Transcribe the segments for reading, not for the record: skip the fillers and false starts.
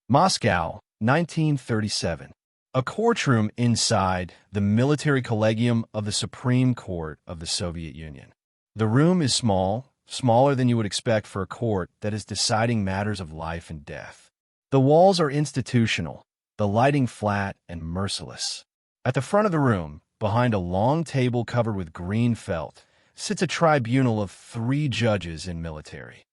Moscow, 1937. A courtroom inside the military collegium of the Supreme Court of the Soviet Union. The room is small, smaller than you would expect for a court that is deciding matters of life and death. The walls are institutional, the lighting flat and merciless. At the front of the room, behind a long table covered with green felt, sits a tribunal of 3 judges in military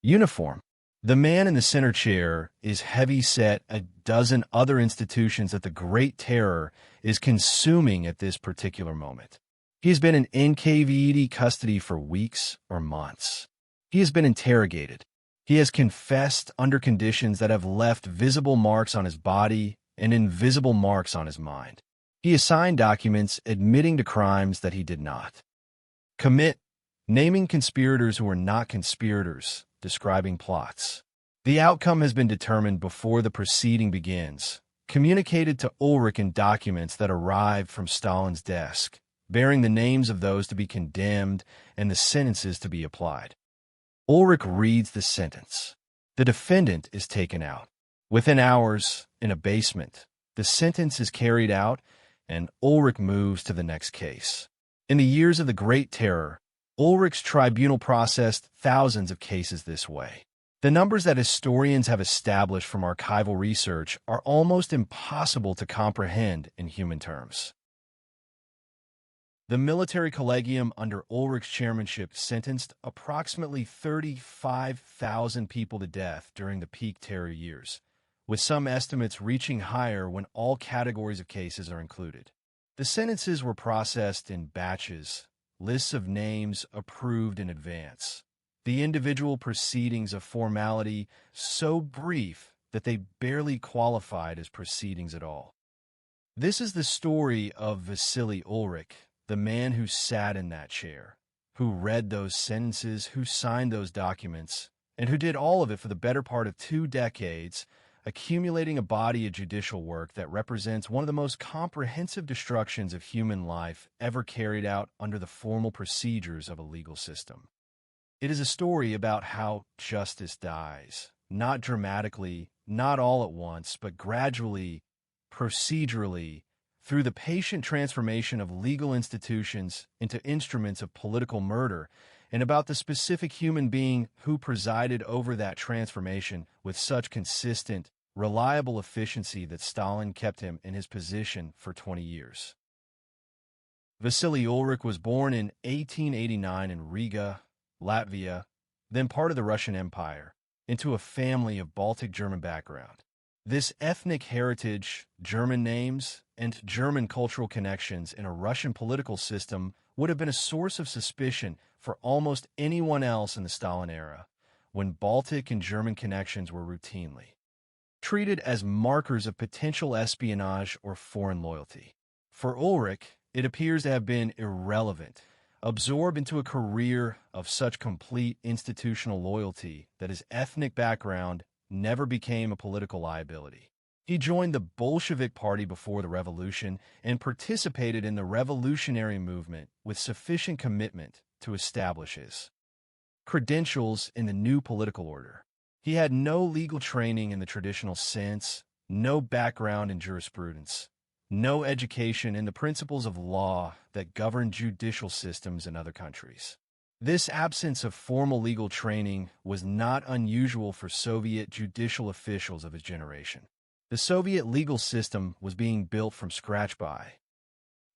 uniform. The man in the center chair is heavy-set a dozen other institutions that the Great Terror is consuming at this particular moment. He has been in NKVD custody for weeks or months. He has been interrogated. He has confessed under conditions that have left visible marks on his body and invisible marks on his mind. He has signed documents admitting to crimes that he did not commit, naming conspirators who are not conspirators, describing plots. The outcome has been determined before the proceeding begins, communicated to Ulrich in documents that arrived from Stalin's desk, bearing the names of those to be condemned and the sentences to be applied. Ulrich reads the sentence. The defendant is taken out. Within hours, in a basement, the sentence is carried out and Ulrich moves to the next case. In the years of the Great Terror, Ulrich's tribunal processed thousands of cases this way. The numbers that historians have established from archival research are almost impossible to comprehend in human terms. The military collegium under Ulrich's chairmanship sentenced approximately 35,000 people to death during the peak terror years, with some estimates reaching higher when all categories of cases are included. The sentences were processed in batches, lists of names approved in advance. The individual proceedings of formality so brief that they barely qualified as proceedings at all. This is the story of Vasily Ulrich, the man who sat in that chair, who read those sentences, who signed those documents, and who did all of it for the better part of 2 decades, accumulating a body of judicial work that represents one of the most comprehensive destructions of human life ever carried out under the formal procedures of a legal system. It is a story about how justice dies, not dramatically, not all at once, but gradually, procedurally, through the patient transformation of legal institutions into instruments of political murder, and about the specific human being who presided over that transformation with such consistent, reliable efficiency that Stalin kept him in his position for 20 years. Vasily Ulrich was born in 1889 in Riga, Latvia, then part of the Russian Empire, into a family of Baltic German background. This ethnic heritage, German names, and German cultural connections in a Russian political system would have been a source of suspicion for almost anyone else in the Stalin era, when Baltic and German connections were routinely treated as markers of potential espionage or foreign loyalty. For Ulrich, it appears to have been irrelevant, absorbed into a career of such complete institutional loyalty that his ethnic background never became a political liability. He joined the Bolshevik Party before the revolution and participated in the revolutionary movement with sufficient commitment to establish his credentials in the new political order. He had no legal training in the traditional sense, no background in jurisprudence, no education in the principles of law that govern judicial systems in other countries. This absence of formal legal training was not unusual for Soviet judicial officials of his generation. The Soviet legal system was being built from scratch by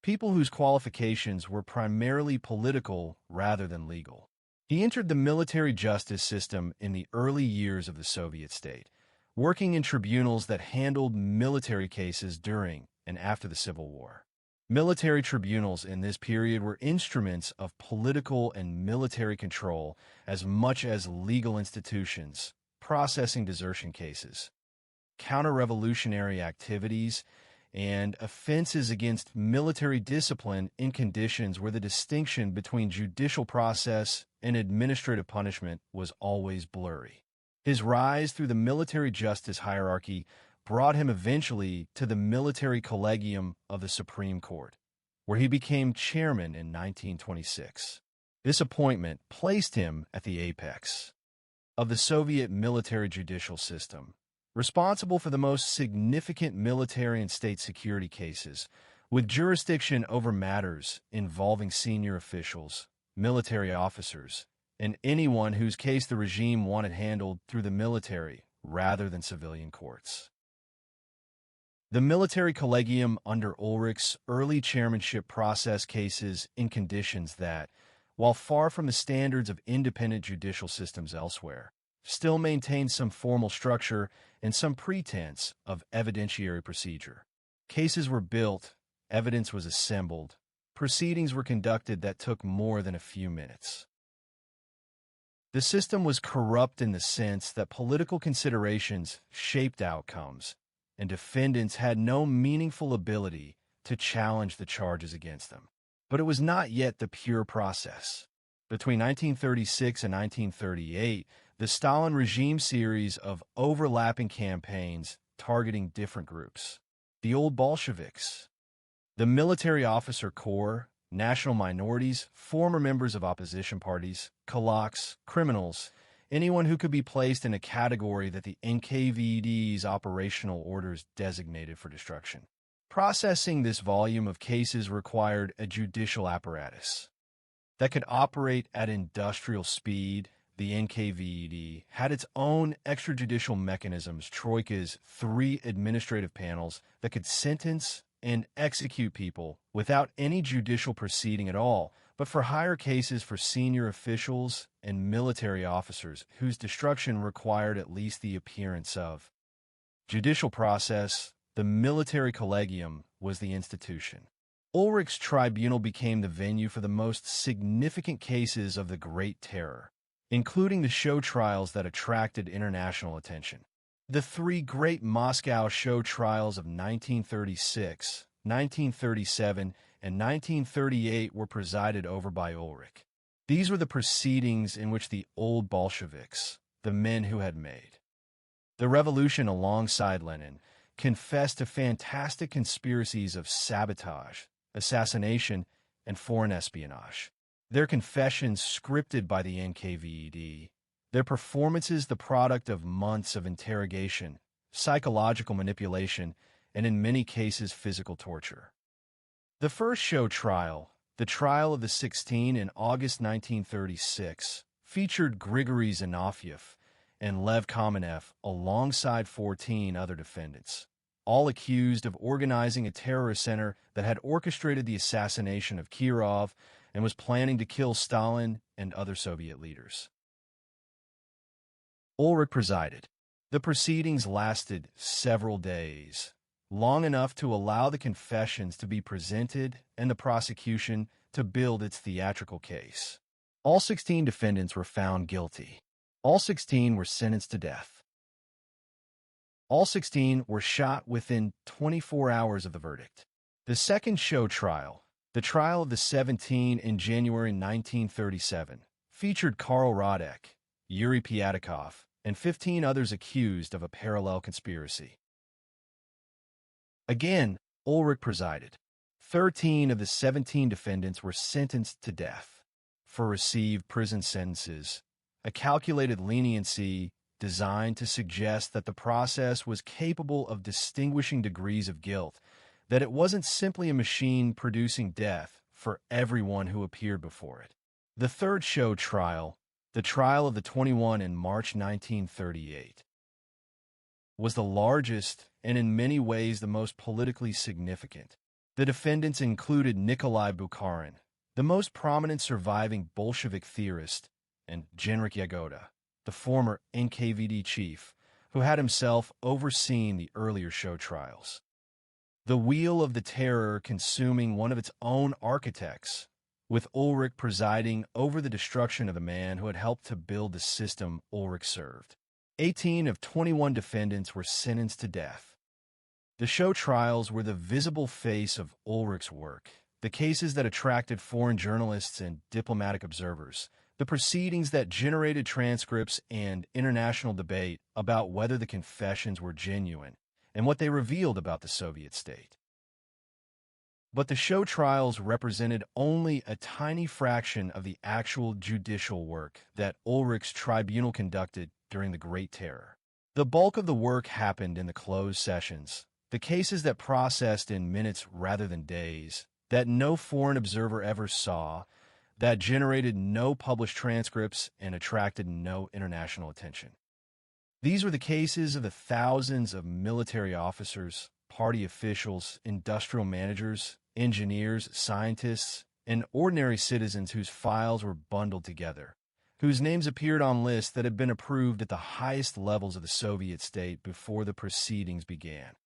people whose qualifications were primarily political rather than legal. He entered the military justice system in the early years of the Soviet state, working in tribunals that handled military cases during and after the Civil War. Military tribunals in this period were instruments of political and military control as much as legal institutions, processing desertion cases, counter-revolutionary activities, and offenses against military discipline in conditions where the distinction between judicial process and administrative punishment was always blurry. His rise through the military justice hierarchy brought him eventually to the military collegium of the Supreme Court, where he became chairman in 1926. This appointment placed him at the apex of the Soviet military judicial system, responsible for the most significant military and state security cases, with jurisdiction over matters involving senior officials, military officers, and anyone whose case the regime wanted handled through the military rather than civilian courts. The military collegium under Ulrich's early chairmanship processed cases in conditions that, while far from the standards of independent judicial systems elsewhere, still maintained some formal structure and some pretense of evidentiary procedure. Cases were built, evidence was assembled, proceedings were conducted that took more than a few minutes. The system was corrupt in the sense that political considerations shaped outcomes, and defendants had no meaningful ability to challenge the charges against them. But it was not yet the pure process. Between 1936 and 1938, the Stalin regime series of overlapping campaigns targeting different groups. The old Bolsheviks, the military officer corps, national minorities, former members of opposition parties, kulaks, criminals, anyone who could be placed in a category that the NKVD's operational orders designated for destruction. Processing this volume of cases required a judicial apparatus that could operate at industrial speed. The NKVD had its own extrajudicial mechanisms, troikas, 3 administrative panels that could sentence and execute people without any judicial proceeding at all, but for higher cases for senior officials and military officers whose destruction required at least the appearance of judicial process. The military collegium was the institution. Ulrich's tribunal became the venue for the most significant cases of the Great Terror, including the show trials that attracted international attention. The 3 great Moscow show trials of 1936, 1937, and 1938 were presided over by Ulrich. These were the proceedings in which the old Bolsheviks, the men who had made the revolution alongside Lenin, confessed to fantastic conspiracies of sabotage, assassination, and foreign espionage. Their confessions scripted by the NKVD, their performances the product of months of interrogation, psychological manipulation, and in many cases physical torture. The first show trial, the trial of the 16 in August 1936, featured Grigory Zinoviev and Lev Kamenev alongside 14 other defendants, all accused of organizing a terrorist center that had orchestrated the assassination of Kirov and was planning to kill Stalin and other Soviet leaders. Ulrich presided. The proceedings lasted several days, long enough to allow the confessions to be presented and the prosecution to build its theatrical case. All 16 defendants were found guilty. All 16 were sentenced to death. All 16 were shot within 24 hours of the verdict. The second show trial, the trial of the 17 in January 1937, featured Karl Radek, Yuri Pyatakov, and 15 others accused of a parallel conspiracy. Again, Ulrich presided. 13 of the 17 defendants were sentenced to death for received prison sentences, a calculated leniency designed to suggest that the process was capable of distinguishing degrees of guilt, that it wasn't simply a machine producing death for everyone who appeared before it. The third show trial, the trial of the 21 in March 1938, was the largest and in many ways the most politically significant. The defendants included Nikolai Bukharin, the most prominent surviving Bolshevik theorist, and Genrikh Yagoda, the former NKVD chief, who had himself overseen the earlier show trials. The wheel of the terror consuming one of its own architects, with Ulrich presiding over the destruction of the man who had helped to build the system Ulrich served. 18 of 21 defendants were sentenced to death. The show trials were the visible face of Ulrich's work, the cases that attracted foreign journalists and diplomatic observers, the proceedings that generated transcripts and international debate about whether the confessions were genuine and what they revealed about the Soviet state. But the show trials represented only a tiny fraction of the actual judicial work that Ulrich's tribunal conducted during the Great Terror. The bulk of the work happened in the closed sessions, the cases that processed in minutes rather than days, that no foreign observer ever saw, that generated no published transcripts and attracted no international attention. These were the cases of the thousands of military officers, party officials, industrial managers, engineers, scientists, and ordinary citizens whose files were bundled together, whose names appeared on lists that had been approved at the highest levels of the Soviet state before the proceedings began.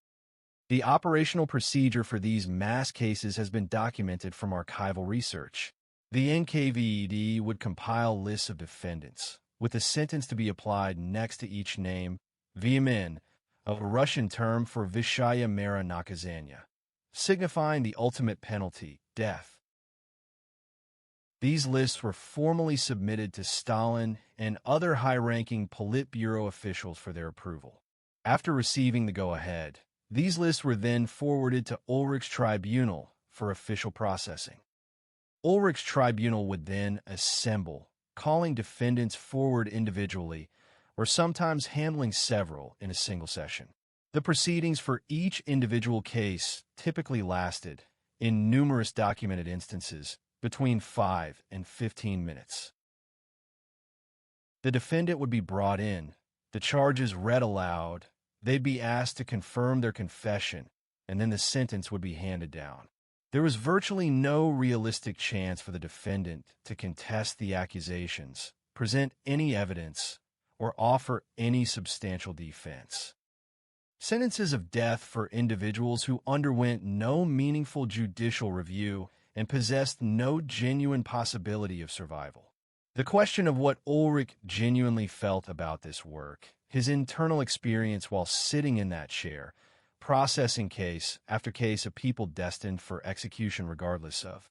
The operational procedure for these mass cases has been documented from archival research. The NKVD would compile lists of defendants, with a sentence to be applied next to each name, vmen, a Russian term for Vishaya Mera Nakazanya, signifying the ultimate penalty, death. These lists were formally submitted to Stalin and other high-ranking Politburo officials for their approval. After receiving the go-ahead, these lists were then forwarded to Ulrich's tribunal for official processing. Ulrich's tribunal would then assemble, calling defendants forward individually, or sometimes handling several in a single session. The proceedings for each individual case typically lasted, in numerous documented instances, between 5 and 15 minutes. The defendant would be brought in, the charges read aloud, they'd be asked to confirm their confession, and then the sentence would be handed down. There was virtually no realistic chance for the defendant to contest the accusations, present any evidence, or offer any substantial defense. Sentences of death for individuals who underwent no meaningful judicial review and possessed no genuine possibility of survival. The question of what Ulrich genuinely felt about this work, his internal experience while sitting in that chair, processing case after case of people destined for execution regardless of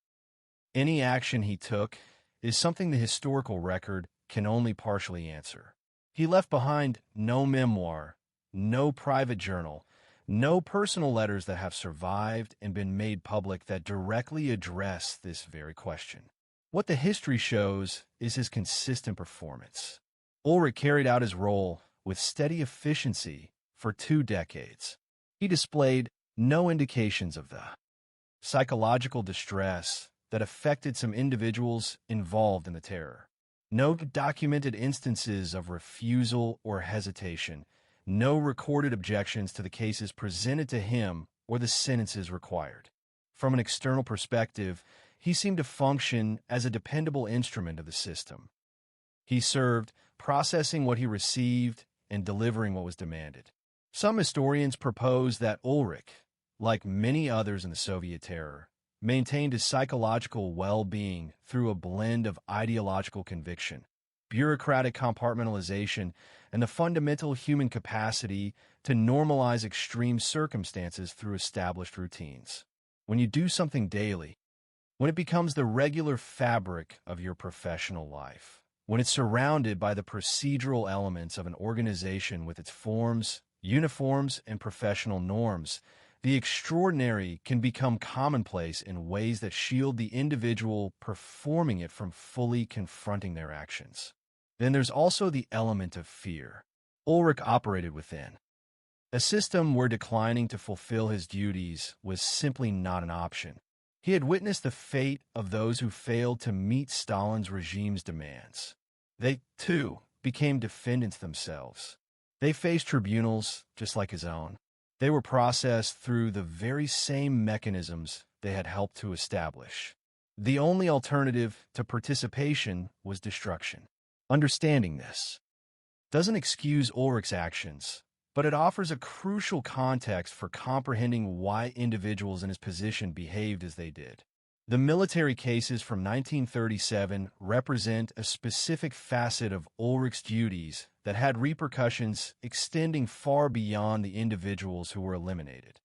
any action he took, is something the historical record can only partially answer. He left behind no memoir, no private journal, no personal letters that have survived and been made public that directly address this very question. What the history shows is his consistent performance. Ulrich carried out his role with steady efficiency for 2 decades. He displayed no indications of the psychological distress that affected some individuals involved in the terror. No documented instances of refusal or hesitation, no recorded objections to the cases presented to him or the sentences required. From an external perspective, he seemed to function as a dependable instrument of the system. He served, processing what he received and delivering what was demanded. Some historians propose that Ulrich, like many others in the Soviet terror, maintained his psychological well-being through a blend of ideological conviction, bureaucratic compartmentalization, and the fundamental human capacity to normalize extreme circumstances through established routines. When you do something daily, when it becomes the regular fabric of your professional life, when it's surrounded by the procedural elements of an organization with its forms, uniforms, and professional norms, the extraordinary can become commonplace in ways that shield the individual performing it from fully confronting their actions. Then there's also the element of fear. Ulrich operated within a system where declining to fulfill his duties was simply not an option. He had witnessed the fate of those who failed to meet Stalin's regime's demands. They, too, became defendants themselves. They faced tribunals just like his own. They were processed through the very same mechanisms they had helped to establish. The only alternative to participation was destruction. Understanding this doesn't excuse Ulrich's actions, but it offers a crucial context for comprehending why individuals in his position behaved as they did. The military cases from 1937 represent a specific facet of Ulrich's duties that had repercussions extending far beyond the individuals who were eliminated.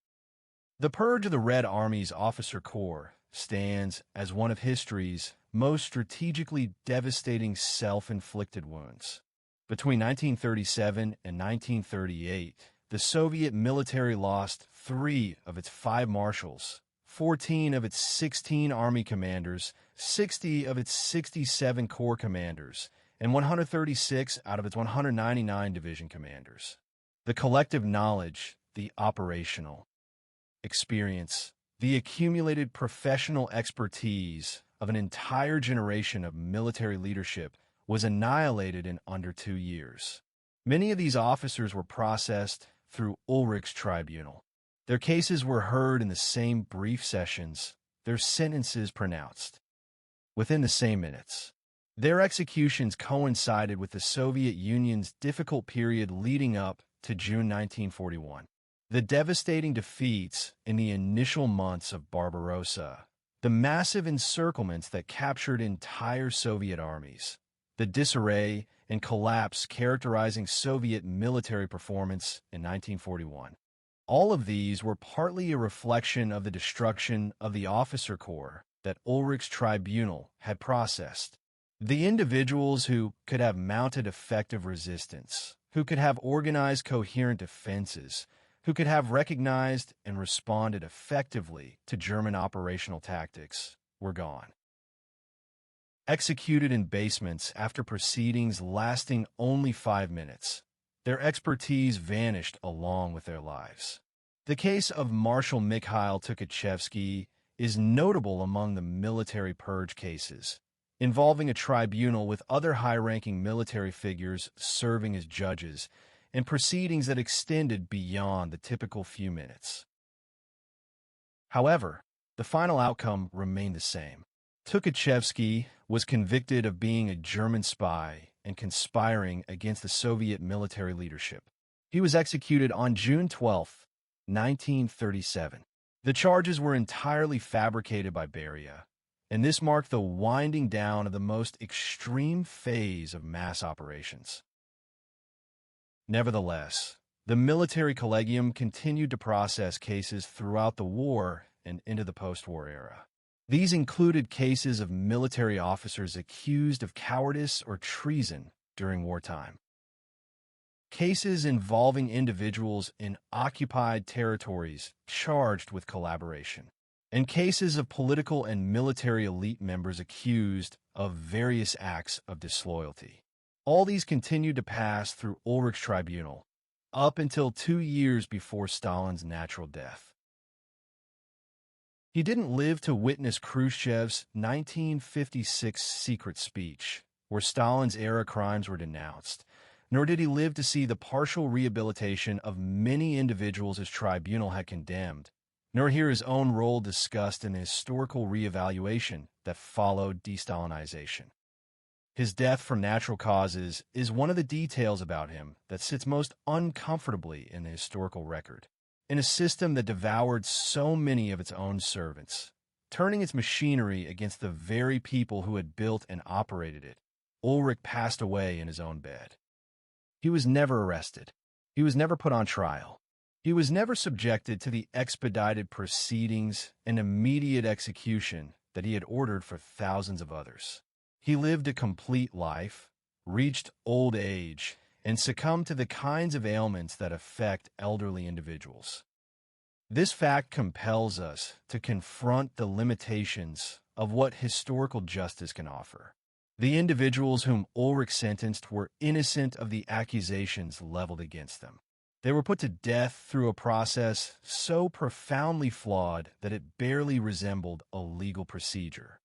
The purge of the Red Army's officer corps stands as one of history's most strategically devastating self-inflicted wounds. Between 1937 and 1938, the Soviet military lost 3 of its 5 marshals, 14 of its 16 army commanders, 60 of its 67 corps commanders, and 136 out of its 199 division commanders. The collective knowledge, the operational experience, the accumulated professional expertise of an entire generation of military leadership was annihilated in under 2 years. Many of these officers were processed through Ulrich's tribunal. Their cases were heard in the same brief sessions, their sentences pronounced within the same minutes. Their executions coincided with the Soviet Union's difficult period leading up to June 1941. The devastating defeats in the initial months of Barbarossa, the massive encirclements that captured entire Soviet armies, the disarray and collapse characterizing Soviet military performance in 1941. All of these were partly a reflection of the destruction of the officer corps that Ulrich's tribunal had processed. The individuals who could have mounted effective resistance, who could have organized coherent defenses, who could have recognized and responded effectively to German operational tactics, were gone. Executed in basements after proceedings lasting only 5 minutes, their expertise vanished along with their lives. The case of Marshal Mikhail Tukhachevsky is notable among the military purge cases, involving a tribunal with other high-ranking military figures serving as judges, and proceedings that extended beyond the typical few minutes. However, the final outcome remained the same. Tukhachevsky was convicted of being a German spy and conspiring against the Soviet military leadership. He was executed on June 12, 1937. The charges were entirely fabricated by Beria, and this marked the winding down of the most extreme phase of mass operations. Nevertheless, the military collegium continued to process cases throughout the war and into the post-war era. These included cases of military officers accused of cowardice or treason during wartime, cases involving individuals in occupied territories charged with collaboration, and cases of political and military elite members accused of various acts of disloyalty. All these continued to pass through Ulrich's tribunal up until 2 years before Stalin's natural death. He didn't live to witness Khrushchev's 1956 secret speech, where Stalin's era crimes were denounced, nor did he live to see the partial rehabilitation of many individuals his tribunal had condemned, nor hear his own role discussed in the historical reevaluation that followed de-Stalinization. His death from natural causes is one of the details about him that sits most uncomfortably in the historical record. In a system that devoured so many of its own servants, turning its machinery against the very people who had built and operated it, Ulrich passed away in his own bed. He was never arrested. He was never put on trial. He was never subjected to the expedited proceedings and immediate execution that he had ordered for thousands of others. He lived a complete life, reached old age, and succumbed to the kinds of ailments that affect elderly individuals. This fact compels us to confront the limitations of what historical justice can offer. The individuals whom Ulrich sentenced were innocent of the accusations leveled against them. They were put to death through a process so profoundly flawed that it barely resembled a legal procedure.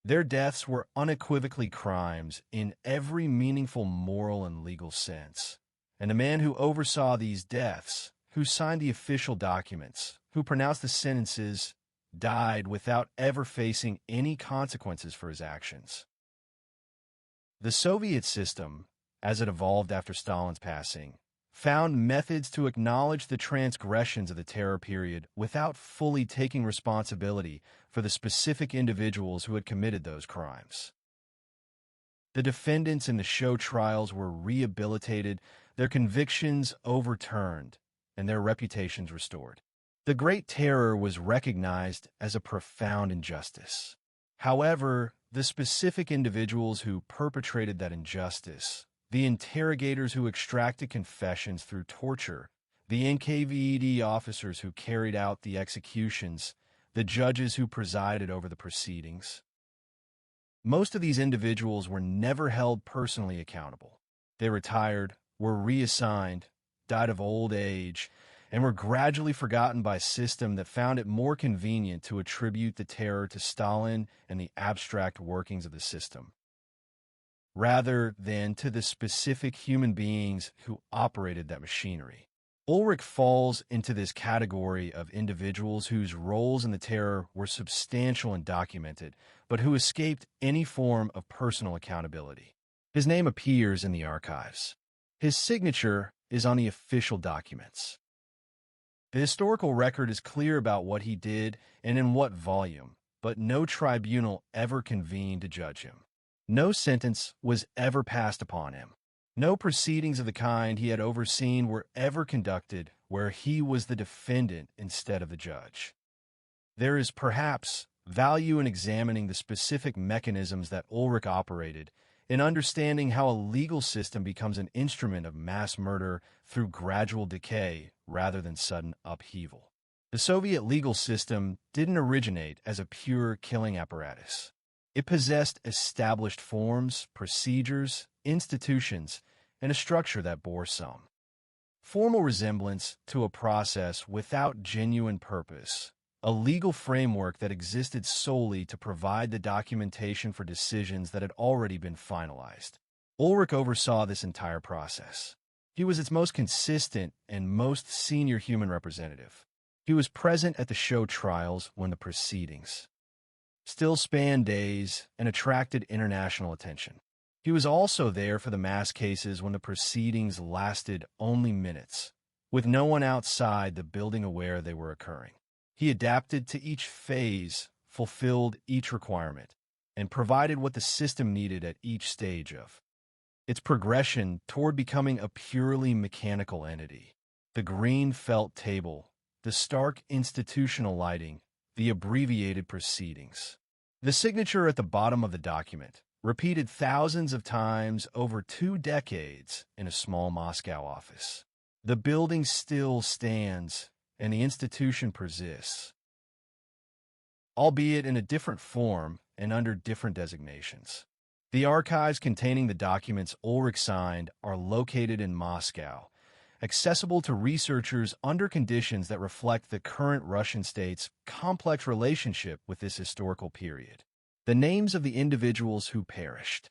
Their deaths were unequivocally crimes in every meaningful moral and legal sense. And the man who oversaw these deaths, who signed the official documents, who pronounced the sentences, died without ever facing any consequences for his actions. The Soviet system, as it evolved after Stalin's passing, found methods to acknowledge the transgressions of the terror period without fully taking responsibility for the specific individuals who had committed those crimes. The defendants in the show trials were rehabilitated, their convictions overturned, and their reputations restored. The Great Terror was recognized as a profound injustice. However, the specific individuals who perpetrated that injustice, the interrogators who extracted confessions through torture, the NKVD officers who carried out the executions, the judges who presided over the proceedings. Most of these individuals were never held personally accountable. They retired, were reassigned, died of old age, and were gradually forgotten by a system that found it more convenient to attribute the terror to Stalin and the abstract workings of the system, rather than to the specific human beings who operated that machinery. Ulrich falls into this category of individuals whose roles in the terror were substantial and documented, but who escaped any form of personal accountability. His name appears in the archives. His signature is on the official documents. The historical record is clear about what he did and in what volume, but no tribunal ever convened to judge him. No sentence was ever passed upon him. No proceedings of the kind he had overseen were ever conducted where he was the defendant instead of the judge. There is perhaps value in examining the specific mechanisms that Ulrich operated, in understanding how a legal system becomes an instrument of mass murder through gradual decay rather than sudden upheaval. The Soviet legal system didn't originate as a pure killing apparatus. It possessed established forms, procedures, institutions, and a structure that bore some formal resemblance to a process without genuine purpose, a legal framework that existed solely to provide the documentation for decisions that had already been finalized. Ulrich oversaw this entire process. He was its most consistent and most senior human representative. He was present at the show trials when the proceedings still spanned days and attracted international attention. He was also there for the mass cases when the proceedings lasted only minutes, with no one outside the building aware they were occurring. He adapted to each phase, fulfilled each requirement, and provided what the system needed at each stage of its progression toward becoming a purely mechanical entity. The green felt table, the stark institutional lighting, the abbreviated proceedings. The signature at the bottom of the document, repeated thousands of times over 2 decades in a small Moscow office. The building still stands, and the institution persists, albeit in a different form and under different designations. The archives containing the documents Ulrich signed are located in Moscow, accessible to researchers under conditions that reflect the current Russian state's complex relationship with this historical period. The names of the individuals who perished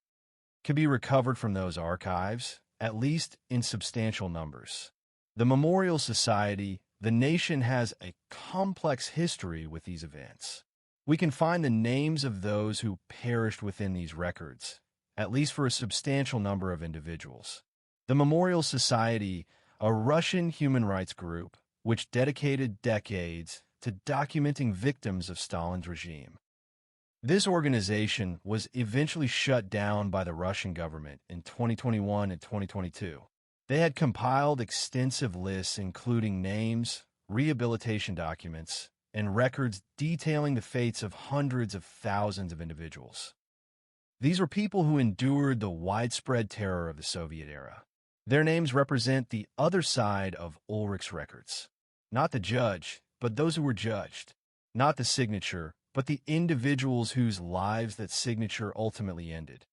can be recovered from those archives, at least in substantial numbers. The Memorial Society, the nation, has a complex history with these events. We can find the names of those who perished within these records, at least for a substantial number of individuals. The Memorial Society, a Russian human rights group which dedicated decades to documenting victims of Stalin's regime. This organization was eventually shut down by the Russian government in 2021 and 2022. They had compiled extensive lists including names, rehabilitation documents, and records detailing the fates of hundreds of thousands of individuals. These were people who endured the widespread terror of the Soviet era. Their names represent the other side of Ulrich's records. Not the judge, but those who were judged. Not the signature, but the individuals whose lives that signature ultimately ended.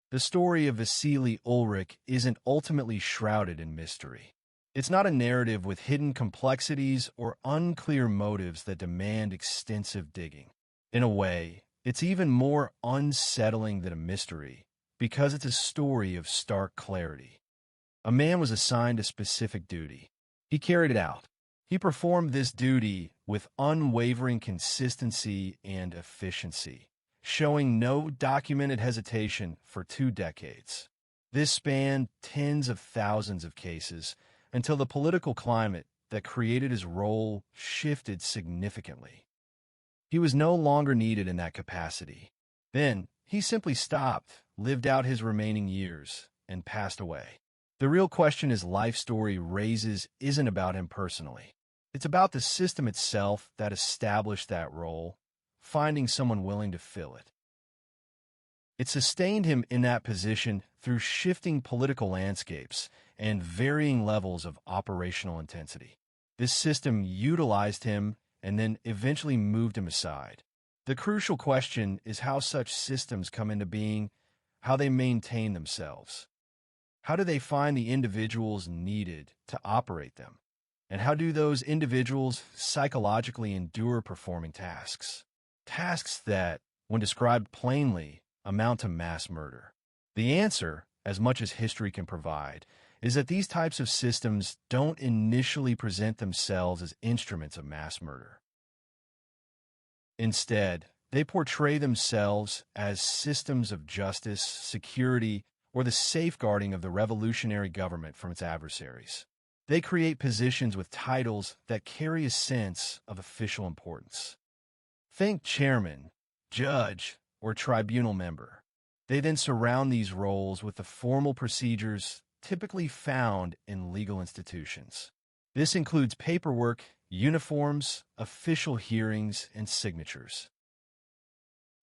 The story of Vasily Ulrich isn't ultimately shrouded in mystery. It's not a narrative with hidden complexities or unclear motives that demand extensive digging. In a way, it's even more unsettling than a mystery, because it's a story of stark clarity. A man was assigned a specific duty. He carried it out. He performed this duty with unwavering consistency and efficiency, showing no documented hesitation for 2 decades. This spanned tens of thousands of cases until the political climate that created his role shifted significantly. He was no longer needed in that capacity. Then, he simply stopped, lived out his remaining years, and passed away. The real question his life story raises isn't about him personally. It's about the system itself that established that role, finding someone willing to fill it. It sustained him in that position through shifting political landscapes and varying levels of operational intensity. This system utilized him and then eventually moved him aside. The crucial question is how such systems come into being, how they maintain themselves. How do they find the individuals needed to operate them? And how do those individuals psychologically endure performing tasks? Tasks that, when described plainly, amount to mass murder. The answer, as much as history can provide, is that these types of systems don't initially present themselves as instruments of mass murder. Instead, they portray themselves as systems of justice, security, or the safeguarding of the revolutionary government from its adversaries. They create positions with titles that carry a sense of official importance. Think chairman, judge, or tribunal member. They then surround these roles with the formal procedures typically found in legal institutions. This includes paperwork, uniforms, official hearings, and signatures.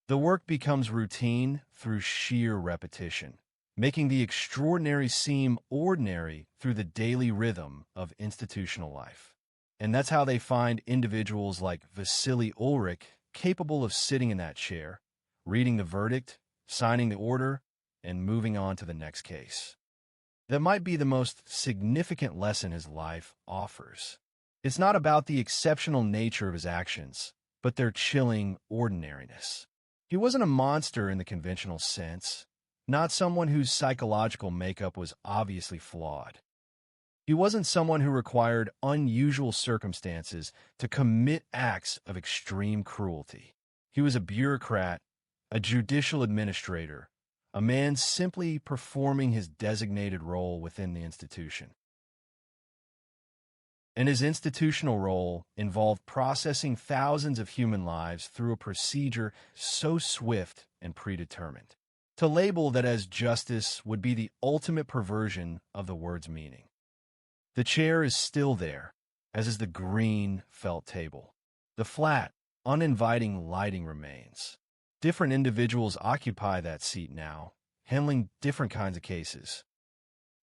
The work becomes routine through sheer repetition, making the extraordinary seem ordinary through the daily rhythm of institutional life. And that's how they find individuals like Vasily Ulrich capable of sitting in that chair, reading the verdict, signing the order, and moving on to the next case. That might be the most significant lesson his life offers. It's not about the exceptional nature of his actions, but their chilling ordinariness. He wasn't a monster in the conventional sense, not someone whose psychological makeup was obviously flawed. He wasn't someone who required unusual circumstances to commit acts of extreme cruelty. He was a bureaucrat, a judicial administrator, a man simply performing his designated role within the institution. And his institutional role involved processing thousands of human lives through a procedure so swift and predetermined. To label that as justice would be the ultimate perversion of the word's meaning. The chair is still there, as is the green felt table. The flat, uninviting lighting remains. Different individuals occupy that seat now, handling different kinds of cases.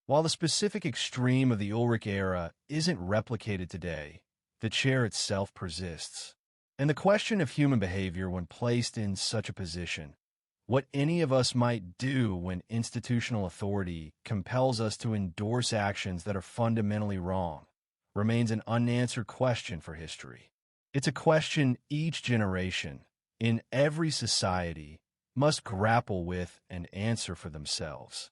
While the specific extreme of the Ulrich era isn't replicated today, the chair itself persists. And the question of human behavior when placed in such a position, what any of us might do when institutional authority compels us to endorse actions that are fundamentally wrong, remains an unanswered question for history. It's a question each generation, in every society, must grapple with and answer for themselves.